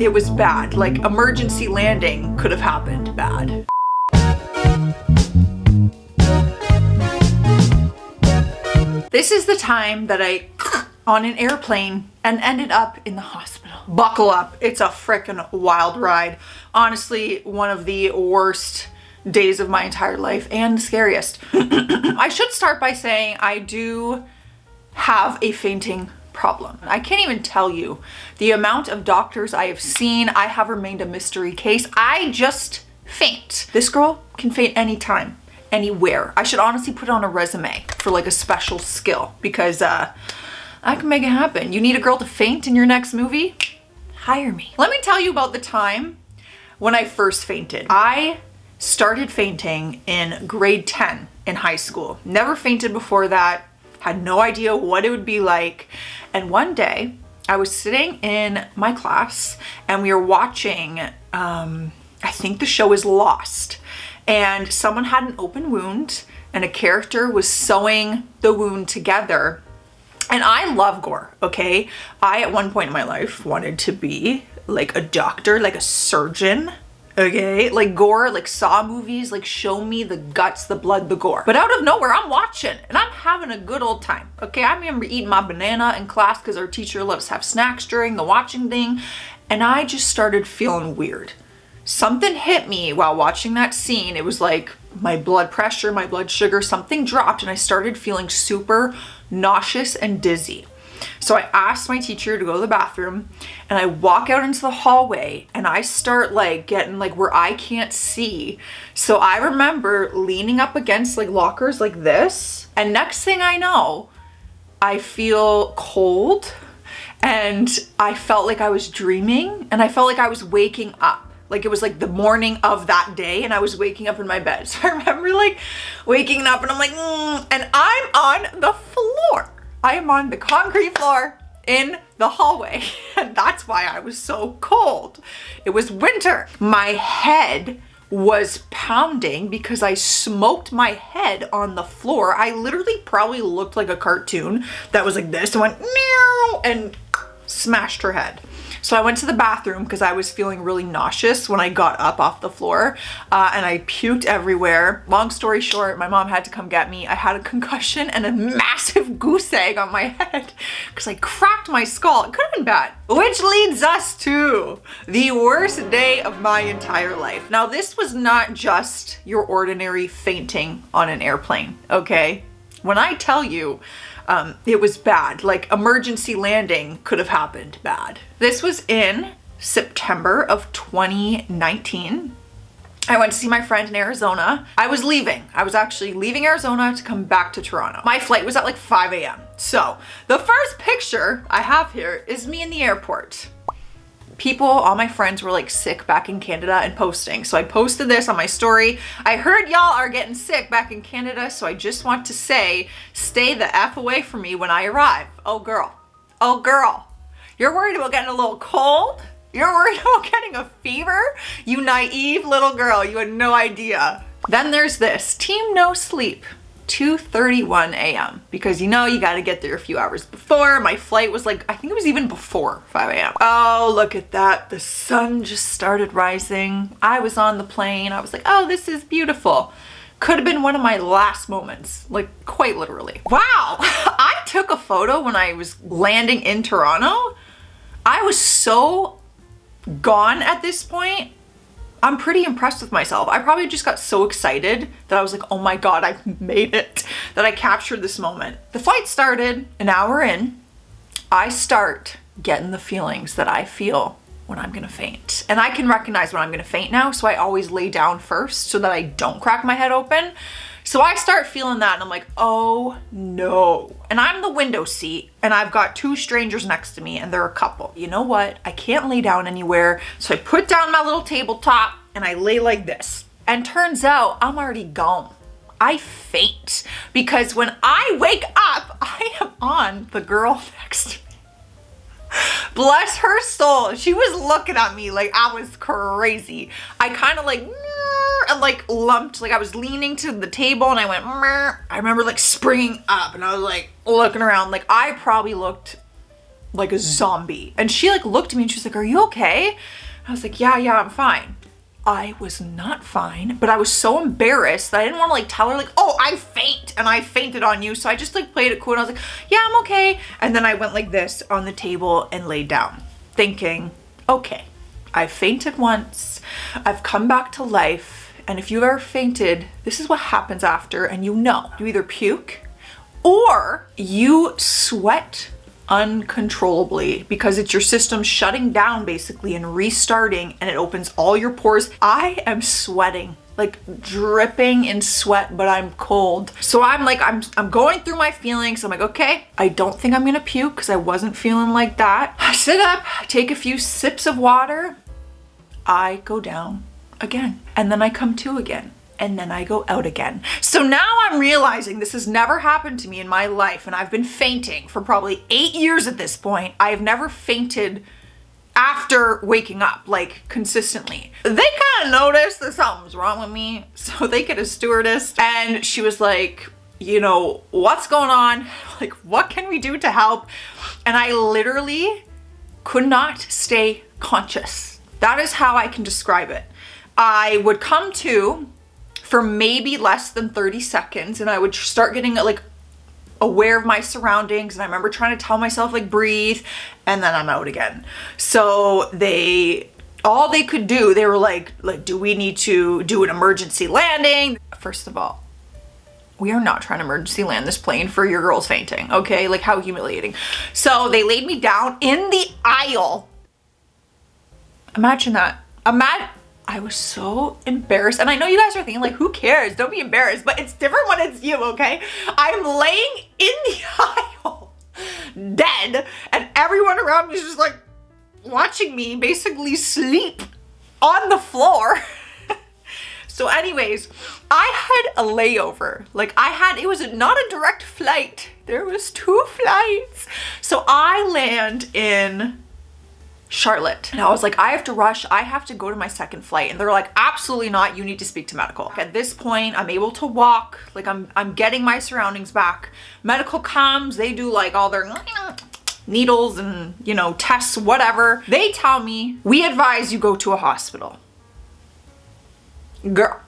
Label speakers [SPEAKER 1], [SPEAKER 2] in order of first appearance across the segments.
[SPEAKER 1] It was bad. Like, emergency landing could have happened bad. This is the time that I on an airplane and ended up in the hospital. Buckle up. It's a frickin' wild ride. Honestly, one of the worst days of my entire life and the scariest. I should start by saying I do have a fainting problem. I can't even tell you the amount of doctors I have seen. I have remained a mystery case. I just faint. This girl can faint anytime, anywhere. I should honestly put it on a resume for like a special skill because I can make it happen. You need a girl to faint in your next movie? Hire me. Let me tell you about the time when I first fainted. I started fainting in grade 10 in high school. Never fainted before that. Had no idea what it would be like. And one day I was sitting in my class and we were watching, I think the show is Lost. And someone had an open wound and a character was sewing the wound together. And I love gore, okay? I, at one point in my life, wanted to be like a doctor, like a surgeon, okay? Like gore, like Saw movies, like show me the guts, the blood, the gore. But out of nowhere, I'm watching and I'm having a good old time, okay? I remember eating my banana in class because our teacher let us have snacks during the watching thing. And I just started feeling weird. Something hit me while watching that scene. It was like my blood pressure, my blood sugar, something dropped and I started feeling super nauseous and dizzy. So I asked my teacher to go to the bathroom and I walk out into the hallway and I start like getting like where I can't see. So I remember leaning up against like lockers like this. And next thing I know, I feel cold and I felt like I was dreaming and I felt like I was waking up. Like it was like the morning of that day and I was waking up in my bed. So I remember like waking up and I'm like, and I'm on the floor. I am on the concrete floor in the hallway. And that's why I was so cold. It was winter. My head was pounding because I smoked my head on the floor. I literally probably looked like a cartoon that was like this and went meow and smashed her head. So I went to the bathroom because I was feeling really nauseous when I got up off the floor and I puked everywhere. Long story short, my mom had to come get me. I had a concussion and a massive goose egg on my head because I cracked my skull. It could have been bad. Which leads us to the worst day of my entire life. Now, this was not just your ordinary fainting on an airplane, okay? When I tell you, it was bad. Like emergency landing could have happened bad. This was in September of 2019. I went to see my friend in Arizona. I was leaving. I was actually leaving Arizona to come back to Toronto. My flight was at like 5 a.m. So the first picture I have here is me in the airport. People, all my friends were like sick back in Canada and posting. So I posted this on my story. I heard y'all are getting sick back in Canada. So I just want to say, stay the F away from me when I arrive. Oh girl, oh girl. You're worried about getting a little cold? You're worried about getting a fever? You naive little girl, you had no idea. Then there's this, team no sleep. 2:31 a.m. because you know you got to get there a few hours before. My flight was like, I think it was even before 5 a.m. Oh, look at that. The sun just started rising. I was on the plane. I was like, oh, this is beautiful. Could have been one of my last moments, like quite literally. Wow. I took a photo when I was landing in Toronto. I was so gone at this point. I'm pretty impressed with myself. I probably just got so excited that I was like, oh my God, I made it, that I captured this moment. The flight started an hour in. I start getting the feelings that I feel when I'm gonna faint. And I can recognize when I'm gonna faint now, so I always lay down first so that I don't crack my head open. So I start feeling that and I'm like, oh no. And I'm in the window seat and I've got two strangers next to me and they're a couple. You know what? I can't lay down anywhere. So I put down my little tabletop and I lay like this. And turns out I'm already gone. I faint because when I wake up, I am on the girl next to me. Bless her soul. She was looking at me like I was crazy. I kind of like, and like lumped, like I was leaning to the table and I went, I remember like springing up and I was like looking around. Like I probably looked like a zombie. And she like looked at me and she was like, are you okay? I was like, yeah, I'm fine. I was not fine, but I was so embarrassed that I didn't want to like tell her like, oh, I faint and I fainted on you. So I just like played it cool and I was like, yeah, I'm okay. And then I went like this on the table and laid down thinking, okay, I fainted once. I've come back to life. And if you've ever fainted, this is what happens after. And you know, you either puke or you sweat uncontrollably because it's your system shutting down basically and restarting, and it opens all your pores. I am sweating, like dripping in sweat, but I'm cold. So I'm like, I'm going through my feelings. I'm like, okay, I don't think I'm gonna puke because I wasn't feeling like that. I sit up, take a few sips of water, I go down again, and then I come to again. And then I go out again. So now I'm realizing this has never happened to me in my life, and I've been fainting for probably 8 years at this point. I have never fainted after waking up, like consistently. They kind of noticed that something's wrong with me, so they get a stewardess, and she was like, you know, what's going on? Like, what can we do to help? And I literally could not stay conscious. That is how I can describe it. I would come to for maybe less than 30 seconds, and I would start getting like aware of my surroundings, and I remember trying to tell myself like breathe, and then I'm out again. So all they could do, they were like, do we need to do an emergency landing? First of all, we are not trying to emergency land this plane for your girls fainting, okay? Like, how humiliating. So they laid me down in the aisle. Imagine that. I was so embarrassed. And I know you guys are thinking like, who cares? Don't be embarrassed, but it's different when it's you, okay? I'm laying in the aisle, dead, and everyone around me is just like watching me basically sleep on the floor. So anyways, I had a layover. Like it was not a direct flight. There was 2 flights. So I land in Charlotte. And I was like, I have to rush. I have to go to my second flight. And they're like, absolutely not. You need to speak to medical. At this point, I'm able to walk. Like I'm getting my surroundings back. Medical comes, they do like all their needles and, you know, tests, whatever. They tell me, we advise you go to a hospital. Girl,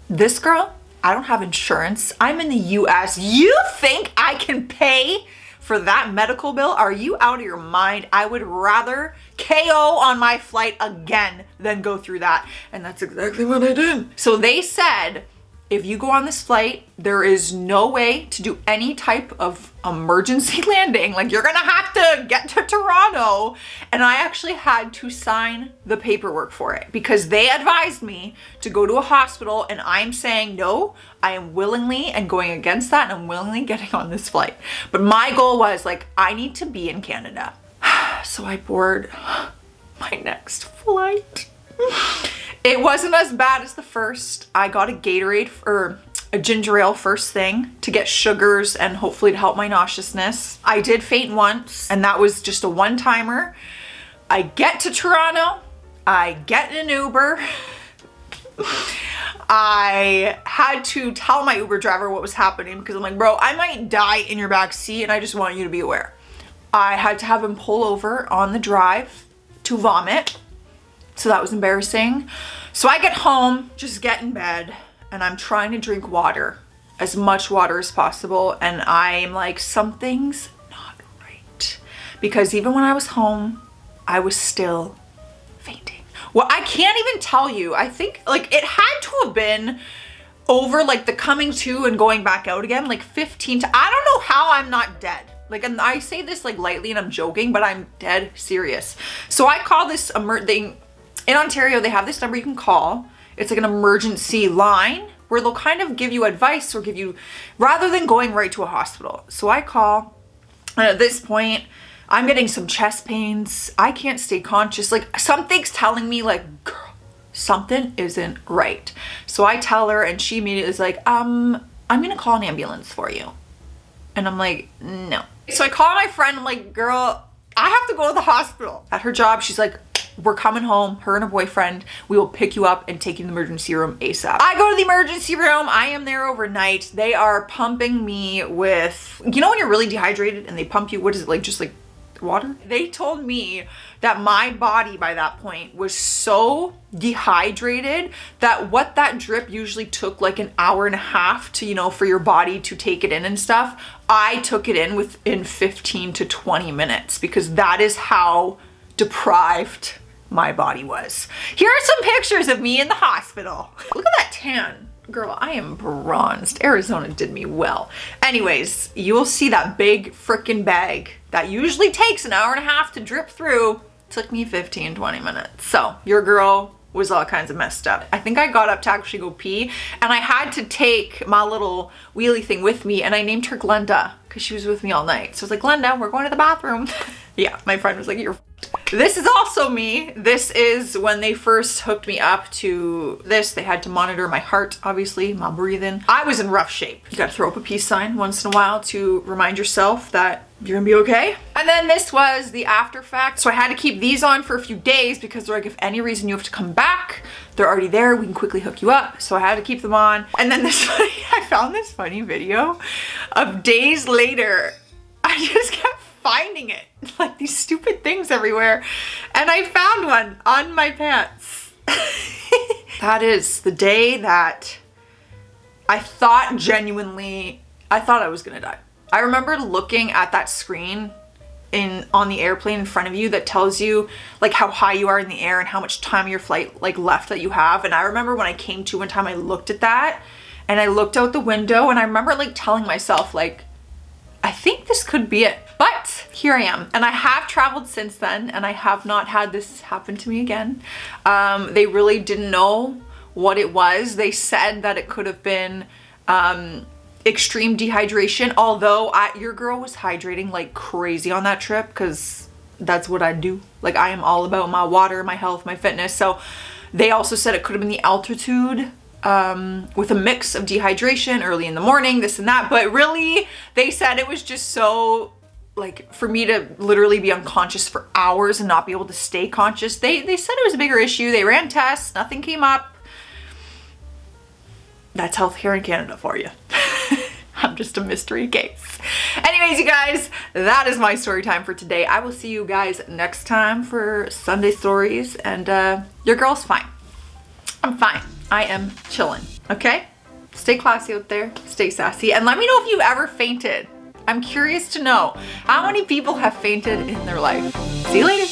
[SPEAKER 1] this girl, I don't have insurance. I'm in the US. You think I can pay for that medical bill? Are you out of your mind? I would rather KO on my flight again than go through that. And that's exactly what I did. So they said, if you go on this flight, there is no way to do any type of emergency landing. Like, you're gonna have to get to Toronto. And I actually had to sign the paperwork for it because they advised me to go to a hospital, and I'm saying, no, I am willingly and going against that, and I'm willingly getting on this flight. But my goal was like, I need to be in Canada. So I board my next flight. It wasn't as bad as the first. I got a Gatorade or a ginger ale first thing to get sugars and hopefully to help my nauseousness. I did faint once, and that was just a one-timer. I get to Toronto, I get in an Uber. I had to tell my Uber driver what was happening because I'm like, bro, I might die in your back seat, and I just want you to be aware. I had to have him pull over on the drive to vomit. So that was embarrassing. So I get home, just get in bed, and I'm trying to drink water, as much water as possible. And I'm like, something's not right. Because even when I was home, I was still fainting. Well, I can't even tell you. I think like it had to have been over like the coming to and going back out again, like 15 to, I don't know how I'm not dead. Like, and I say this like lightly and I'm joking, but I'm dead serious. So I call this thing. In Ontario, they have this number you can call. It's like an emergency line where they'll kind of give you advice or give you, rather than going right to a hospital. So I call, and at this point, I'm getting some chest pains. I can't stay conscious. Like, something's telling me like, girl, something isn't right. So I tell her, and she immediately is like, I'm gonna call an ambulance for you. And I'm like, no. So I call my friend, I'm like, girl, I have to go to the hospital. At her job, she's like, we're coming home, her and her boyfriend. We will pick you up and take you to the emergency room ASAP. I go to the emergency room. I am there overnight. They are pumping me with, you know when you're really dehydrated and they pump you, what is it, like just like water. They told me that my body by that point was so dehydrated that what that drip usually took like an hour and a half to, you know, for your body to take it in and stuff, I took it in within 15 to 20 minutes because that is how deprived my body was. Here are some pictures of me in the hospital. Look at that tan. Girl, I am bronzed. Arizona did me well. Anyways, you will see that big frickin' bag that usually takes an hour and a half to drip through. Took me 15, 20 minutes. So your girl was all kinds of messed up. I think I got up to actually go pee and I had to take my little wheelie thing with me and I named her Glenda because she was with me all night. So I was like, Glenda, we're going to the bathroom. Yeah, my friend was like, you're This is also me. This is when they first hooked me up to this. They had to monitor my heart, obviously, my breathing. I was in rough shape. You gotta throw up a peace sign once in a while to remind yourself that you're gonna be okay. And then this was the after fact. So I had to keep these on for a few days because they're like, if any reason you have to come back, they're already there, we can quickly hook you up. So I had to keep them on. And then this funny, I found this funny video of days later. I just kept finding it, like these stupid things everywhere. And I found one on my pants. That is the day that I thought genuinely, I thought I was gonna die. I remember looking at that screen on the airplane in front of you that tells you like how high you are in the air and how much time of your flight like left that you have. And I remember when I came to one time, I looked at that and I looked out the window and I remember like telling myself like, I think this could be it. But here I am. And I have traveled since then and I have not had this happen to me again. They really didn't know what it was. They said that it could have been extreme dehydration, although your girl was hydrating like crazy on that trip because that's what I do. Like I am all about my water, my health, my fitness. So they also said it could have been the altitude with a mix of dehydration early in the morning, this and that. But really, they said it was just so, like, for me to literally be unconscious for hours and not be able to stay conscious. They said it was a bigger issue. They ran tests, nothing came up. That's healthcare in Canada for you. I'm just a mystery case. Anyways, you guys, that is my story time for today. I will see you guys next time for Sunday stories. And your girl's fine. I'm fine. I am chilling, okay? Stay classy out there, stay sassy, and let me know if you've ever fainted. I'm curious to know how many people have fainted in their life. See you later.